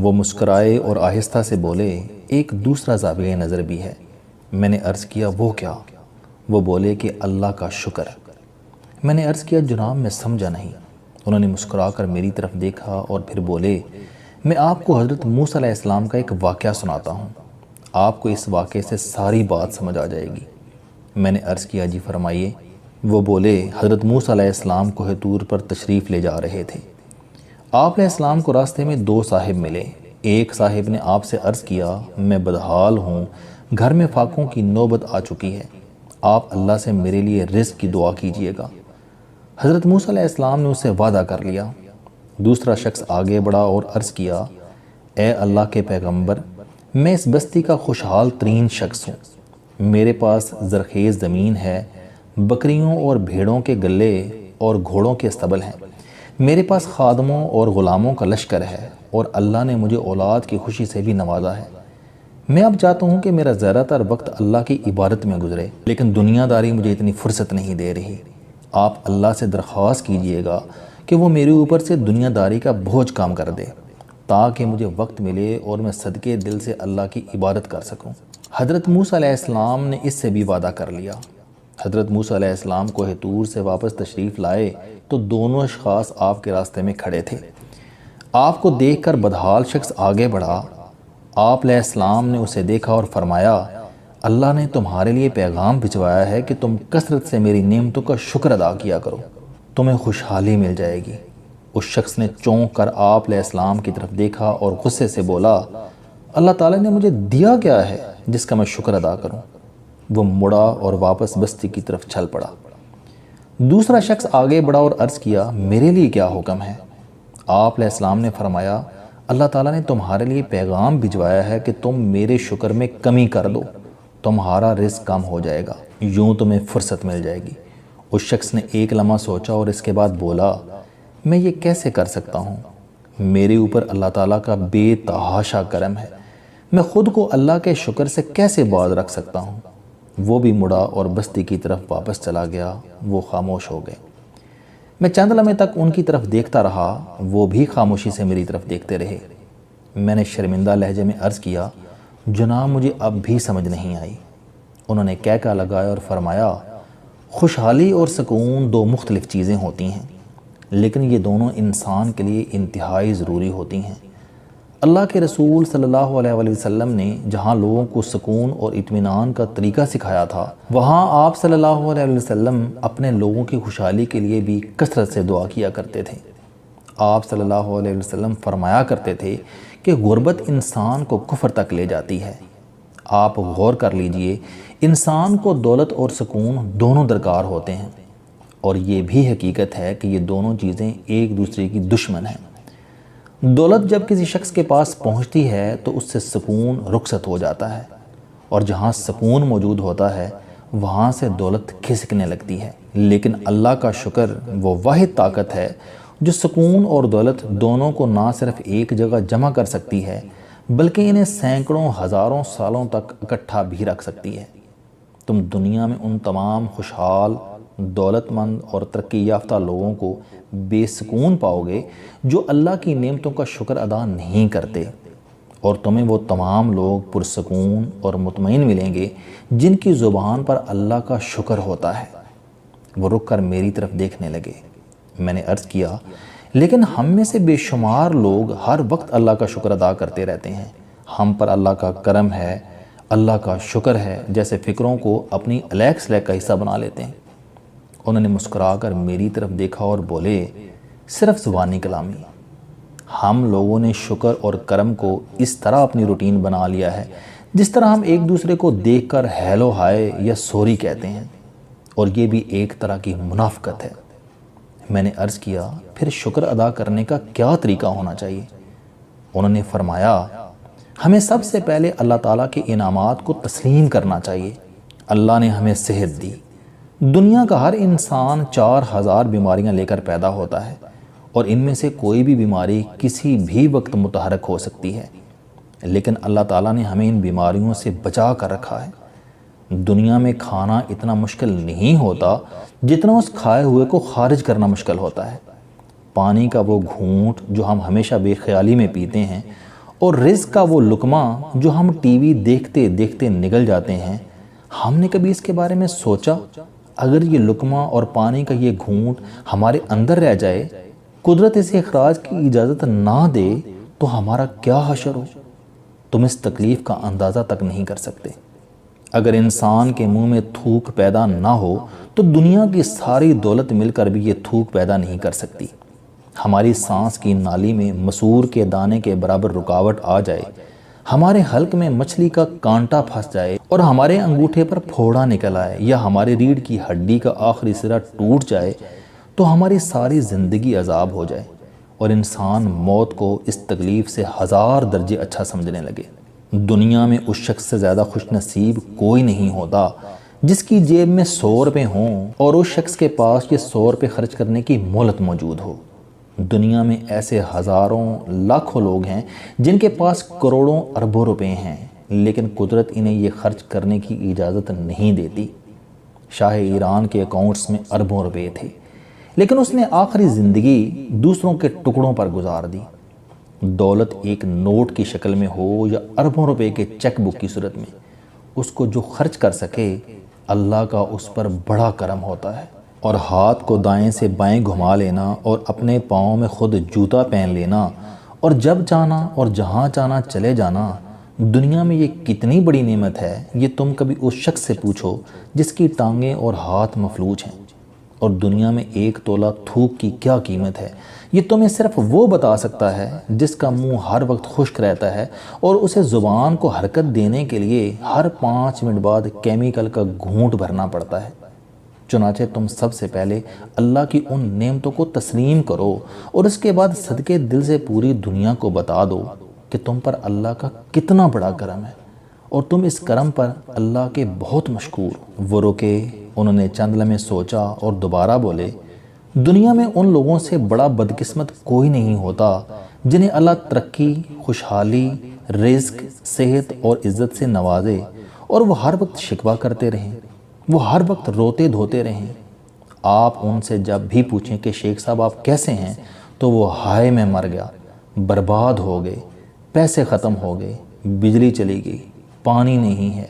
وہ مسکرائے اور آہستہ سے بولے، ایک دوسرا زاویہ نظر بھی ہے۔ میں نے عرض کیا، وہ کیا؟ وہ بولے کہ اللہ کا شکر۔ میں نے عرض کیا، جناب میں سمجھا نہیں۔ انہوں نے مسکرا کر میری طرف دیکھا اور پھر بولے، میں آپ کو حضرت موسیٰ علیہ السلام کا ایک واقعہ سناتا ہوں، آپ کو اس واقعے سے ساری بات سمجھ آ جائے گی۔ میں نے عرض کیا، جی فرمائیے۔ وہ بولے، حضرت موسیٰ علیہ السلام کوہ طور پر تشریف لے جا رہے تھے۔ آپ علیہ السلام کو راستے میں دو صاحب ملے۔ ایک صاحب نے آپ سے عرض کیا، میں بدحال ہوں، گھر میں فاقوں کی نوبت آ چکی ہے، آپ اللہ سے میرے لیے رزق کی دعا کیجیے گا۔ حضرت موسیٰ علیہ السلام نے اسے وعدہ کر لیا۔ دوسرا شخص آگے بڑھا اور عرض کیا، اے اللہ کے پیغمبر، میں اس بستی کا خوشحال ترین شخص ہوں، میرے پاس زرخیز زمین ہے، بکریوں اور بھیڑوں کے گلے اور گھوڑوں کے استبل ہیں، میرے پاس خادموں اور غلاموں کا لشکر ہے، اور اللہ نے مجھے اولاد کی خوشی سے بھی نوازا ہے۔ میں اب چاہتا ہوں کہ میرا زیادہ تر وقت اللہ کی عبادت میں گزرے، لیکن دنیا داری مجھے اتنی فرصت نہیں دے رہی۔ آپ اللہ سے درخواست کیجئے گا کہ وہ میرے اوپر سے دنیا داری کا بوجھ کام کر دے، تاکہ مجھے وقت ملے اور میں صدقے دل سے اللہ کی عبادت کر سکوں۔ حضرت موسیٰ علیہ السلام نے اس سے بھی وعدہ کر لیا۔ حضرت موسیٰ علیہ السلام کوہ طور سے واپس تشریف لائے تو دونوں اشخاص آپ کے راستے میں کھڑے تھے۔ آپ کو دیکھ کر بدحال شخص آگے بڑھا۔ آپ علیہ السلام نے اسے دیکھا اور فرمایا، اللہ نے تمہارے لیے پیغام بھجوایا ہے کہ تم کثرت سے میری نعمتوں کا شکر ادا کیا کرو، تمہیں خوشحالی مل جائے گی۔ اس شخص نے چونک کر آپ علیہ السلام کی طرف دیکھا اور غصے سے بولا، اللہ تعالیٰ نے مجھے دیا کیا ہے جس کا میں شکر ادا کروں؟ وہ مڑا اور واپس بستی کی طرف چل پڑا۔ دوسرا شخص آگے بڑھا اور عرض کیا، میرے لیے کیا حکم ہے؟ آپ علیہ السلام نے فرمایا، اللہ تعالیٰ نے تمہارے لیے پیغام بھجوایا ہے کہ تم میرے شکر میں کمی کر دو، تمہارا رزق کم ہو جائے گا، یوں تمہیں فرصت مل جائے گی۔ اس شخص نے ایک لمحہ سوچا اور اس کے بعد بولا، میں یہ کیسے کر سکتا ہوں؟ میرے اوپر اللہ تعالیٰ کا بے تحاشا کرم ہے، میں خود کو اللہ کے شکر سے کیسے باز رکھ سکتا ہوں؟ وہ بھی مڑا اور بستی کی طرف واپس چلا گیا۔ وہ خاموش ہو گئے۔ میں چند لمحے تک ان کی طرف دیکھتا رہا، وہ بھی خاموشی سے میری طرف دیکھتے رہے۔ میں نے شرمندہ لہجے میں عرض کیا، جناب مجھے اب بھی سمجھ نہیں آئی۔ انہوں نے کہکا لگایا اور فرمایا، خوشحالی اور سکون دو مختلف چیزیں ہوتی ہیں، لیکن یہ دونوں انسان کے لیے انتہائی ضروری ہوتی ہیں۔ اللہ کے رسول صلی اللہ علیہ وآلہ وسلم نے جہاں لوگوں کو سکون اور اطمینان کا طریقہ سکھایا تھا، وہاں آپ صلی اللہ علیہ وسلم اپنے لوگوں کی خوشحالی کے لیے بھی کثرت سے دعا کیا کرتے تھے۔ آپ صلی اللہ علیہ وسلم فرمایا کرتے تھے کہ غربت انسان کو کفر تک لے جاتی ہے۔ آپ غور کر لیجئے، انسان کو دولت اور سکون دونوں درکار ہوتے ہیں، اور یہ بھی حقیقت ہے کہ یہ دونوں چیزیں ایک دوسرے کی دشمن ہیں۔ دولت جب کسی شخص کے پاس پہنچتی ہے تو اس سے سکون رخصت ہو جاتا ہے، اور جہاں سکون موجود ہوتا ہے وہاں سے دولت کھسکنے لگتی ہے۔ لیکن اللہ کا شکر وہ واحد طاقت ہے جو سکون اور دولت دونوں کو نہ صرف ایک جگہ جمع کر سکتی ہے بلکہ انہیں سینکڑوں ہزاروں سالوں تک اکٹھا بھی رکھ سکتی ہے۔ تم دنیا میں ان تمام خوشحال، دولت مند اور ترقی یافتہ لوگوں کو بے سکون پاؤ گے جو اللہ کی نعمتوں کا شکر ادا نہیں کرتے، اور تمہیں وہ تمام لوگ پرسکون اور مطمئن ملیں گے جن کی زبان پر اللہ کا شکر ہوتا ہے۔ وہ رک کر میری طرف دیکھنے لگے۔ میں نے عرض کیا، لیکن ہم میں سے بے شمار لوگ ہر وقت اللہ کا شکر ادا کرتے رہتے ہیں، ہم پر اللہ کا کرم ہے، اللہ کا شکر ہے، جیسے فکروں کو اپنی الیک سلیک کا حصہ بنا لیتے ہیں۔ انہوں نے مسکرا کر میری طرف دیکھا اور بولے، صرف زبانی کلامی۔ ہم لوگوں نے شکر اور کرم کو اس طرح اپنی روٹین بنا لیا ہے جس طرح ہم ایک دوسرے کو دیکھ کر ہیلو ہائے یا سوری کہتے ہیں، اور یہ بھی ایک طرح کی منافقت ہے۔ میں نے عرض کیا، پھر شکر ادا کرنے کا کیا طریقہ ہونا چاہیے؟ انہوں نے فرمایا، ہمیں سب سے پہلے اللہ تعالیٰ کے انعامات کو تسلیم کرنا چاہیے۔ اللہ نے ہمیں صحت دی۔ دنیا کا ہر انسان 4000 بیماریاں لے کر پیدا ہوتا ہے، اور ان میں سے کوئی بھی بیماری کسی بھی وقت متحرک ہو سکتی ہے، لیکن اللہ تعالیٰ نے ہمیں ان بیماریوں سے بچا کر رکھا ہے۔ دنیا میں کھانا اتنا مشکل نہیں ہوتا جتنا اس کھائے ہوئے کو خارج کرنا مشکل ہوتا ہے۔ پانی کا وہ گھونٹ جو ہم ہمیشہ بے خیالی میں پیتے ہیں اور رزق کا وہ لقمہ جو ہم ٹی وی دیکھتے دیکھتے نگل جاتے ہیں، ہم نے کبھی اس کے بارے میں سوچا اگر یہ لقمہ اور پانی کا یہ گھونٹ ہمارے اندر رہ جائے، قدرت اسے اخراج کی اجازت نہ دے تو ہمارا کیا حشر ہو؟ تم اس تکلیف کا اندازہ تک نہیں کر سکتے۔ اگر انسان کے منہ میں تھوک پیدا نہ ہو تو دنیا کی ساری دولت مل کر بھی یہ تھوک پیدا نہیں کر سکتی۔ ہماری سانس کی نالی میں مسور کے دانے کے برابر رکاوٹ آ جائے، ہمارے حلق میں مچھلی کا کانٹا پھنس جائے اور ہمارے انگوٹھے پر پھوڑا نکل آئے یا ہماری ریڑھ کی ہڈی کا آخری سرا ٹوٹ جائے تو ہماری ساری زندگی عذاب ہو جائے اور انسان موت کو اس تکلیف سے 1000 درجے اچھا سمجھنے لگے۔ دنیا میں اس شخص سے زیادہ خوش نصیب کوئی نہیں ہوتا جس کی جیب میں 100 روپے ہوں اور اس شخص کے پاس یہ 100 روپے خرچ کرنے کی مہلت موجود ہو۔ دنیا میں ایسے ہزاروں لاکھوں لوگ ہیں جن کے پاس کروڑوں اربوں روپے ہیں، لیکن قدرت انہیں یہ خرچ کرنے کی اجازت نہیں دیتی۔ شاہ ایران کے اکاؤنٹس میں اربوں روپے تھے، لیکن اس نے آخری زندگی دوسروں کے ٹکڑوں پر گزار دی۔ دولت ایک نوٹ کی شکل میں ہو یا اربوں روپے کے چیک بک کی صورت میں، اس کو جو خرچ کر سکے اللہ کا اس پر بڑا کرم ہوتا ہے۔ اور ہاتھ کو دائیں سے بائیں گھما لینا اور اپنے پاؤں میں خود جوتا پہن لینا اور جب چاہنا اور جہاں چاہنا چلے جانا، دنیا میں یہ کتنی بڑی نعمت ہے، یہ تم کبھی اس شخص سے پوچھو جس کی ٹانگیں اور ہاتھ مفلوج ہیں۔ اور دنیا میں 1 تولہ تھوک کی کیا قیمت ہے، یہ تمہیں صرف وہ بتا سکتا ہے جس کا منہ ہر وقت خشک رہتا ہے اور اسے زبان کو حرکت دینے کے لیے ہر 5 منٹ بعد کیمیکل کا گھونٹ بھرنا پڑتا ہے۔ چنانچہ تم سب سے پہلے اللہ کی ان نعمتوں کو تسلیم کرو اور اس کے بعد صدقے دل سے پوری دنیا کو بتا دو کہ تم پر اللہ کا کتنا بڑا کرم ہے اور تم اس کرم پر اللہ کے بہت مشکور۔ وہ رکے، انہوں نے چند لمحے سوچا اور دوبارہ بولے، دنیا میں ان لوگوں سے بڑا بدقسمت کوئی نہیں ہوتا جنہیں اللہ ترقی، خوشحالی، رزق، صحت اور عزت سے نوازے اور وہ ہر وقت شکوہ کرتے رہیں، وہ ہر وقت روتے دھوتے رہیں۔ آپ ان سے جب بھی پوچھیں کہ شیخ صاحب آپ کیسے ہیں تو وہ ہائے میں مر گیا، برباد ہو گئے، پیسے ختم ہو گئے، بجلی چلی گئی، پانی نہیں ہے،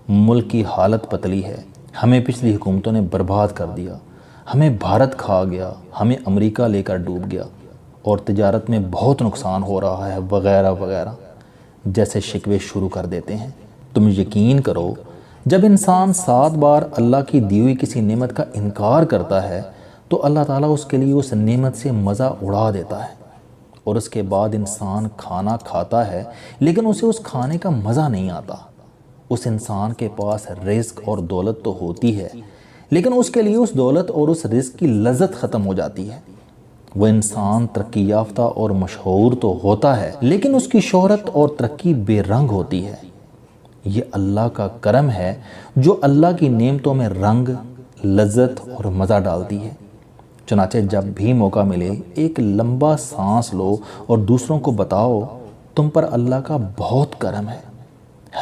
ملک کی حالت پتلی ہے، ہمیں پچھلی حکومتوں نے برباد کر دیا، ہمیں بھارت کھا گیا، ہمیں امریکہ لے کر ڈوب گیا اور تجارت میں بہت نقصان ہو رہا ہے وغیرہ وغیرہ جیسے شکوے شروع کر دیتے ہیں۔ تم یقین کرو جب انسان 7 بار اللہ کی دی ہوئی کسی نعمت کا انکار کرتا ہے تو اللہ تعالیٰ اس کے لیے اس نعمت سے مزہ اڑا دیتا ہے، اور اس کے بعد انسان کھانا کھاتا ہے لیکن اسے اس کھانے کا مزہ نہیں آتا۔ اس انسان کے پاس رزق اور دولت تو ہوتی ہے لیکن اس کے لیے اس دولت اور اس رزق کی لذت ختم ہو جاتی ہے۔ وہ انسان ترقی یافتہ اور مشہور تو ہوتا ہے لیکن اس کی شہرت اور ترقی بے رنگ ہوتی ہے۔ یہ اللہ کا کرم ہے جو اللہ کی نعمتوں میں رنگ، لذت اور مزہ ڈالتی ہے۔ چنانچہ جب بھی موقع ملے ایک لمبا سانس لو اور دوسروں کو بتاؤ تم پر اللہ کا بہت کرم ہے۔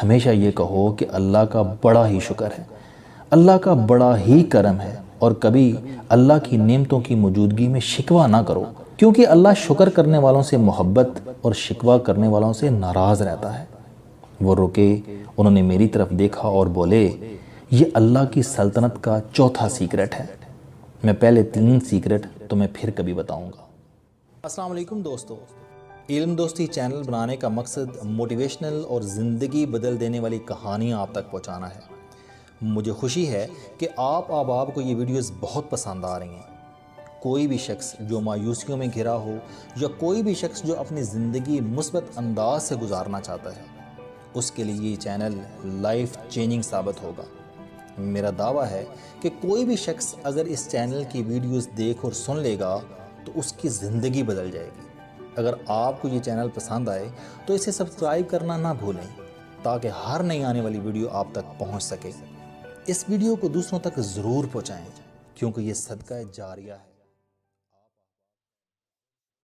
ہمیشہ یہ کہو کہ اللہ کا بڑا ہی شکر ہے، اللہ کا بڑا ہی کرم ہے، اور کبھی اللہ کی نعمتوں کی موجودگی میں شکوہ نہ کرو، کیونکہ اللہ شکر کرنے والوں سے محبت اور شکوہ کرنے والوں سے ناراض رہتا ہے۔ وہ رکے، انہوں نے میری طرف دیکھا اور بولے، یہ اللہ کی سلطنت کا 4تھا سیکرٹ ہے۔ میں پہلے 3 سیکرٹ تمہیں پھر کبھی بتاؤں گا۔ السلام علیکم دوستو، علم دوستی چینل بنانے کا مقصد موٹیویشنل اور زندگی بدل دینے والی کہانیاں آپ تک پہنچانا ہے۔ مجھے خوشی ہے کہ آپ احباب کو یہ ویڈیوز بہت پسند آ رہی ہیں۔ کوئی بھی شخص جو مایوسیوں میں گھرا ہو یا کوئی بھی شخص جو اپنی زندگی مثبت انداز سے گزارنا چاہتا ہے، اس کے لیے یہ چینل لائف چینجنگ ثابت ہوگا۔ میرا دعویٰ ہے کہ کوئی بھی شخص اگر اس چینل کی ویڈیوز دیکھ اور سن لے گا تو اس کی زندگی بدل جائے گی۔ اگر آپ کو یہ چینل پسند آئے تو اسے سبسکرائب کرنا نہ بھولیں تاکہ ہر نئی آنے والی ویڈیو آپ تک پہنچ سکے۔ اس ویڈیو کو دوسروں تک ضرور پہنچائیں کیونکہ یہ صدقہ جاریہ ہے۔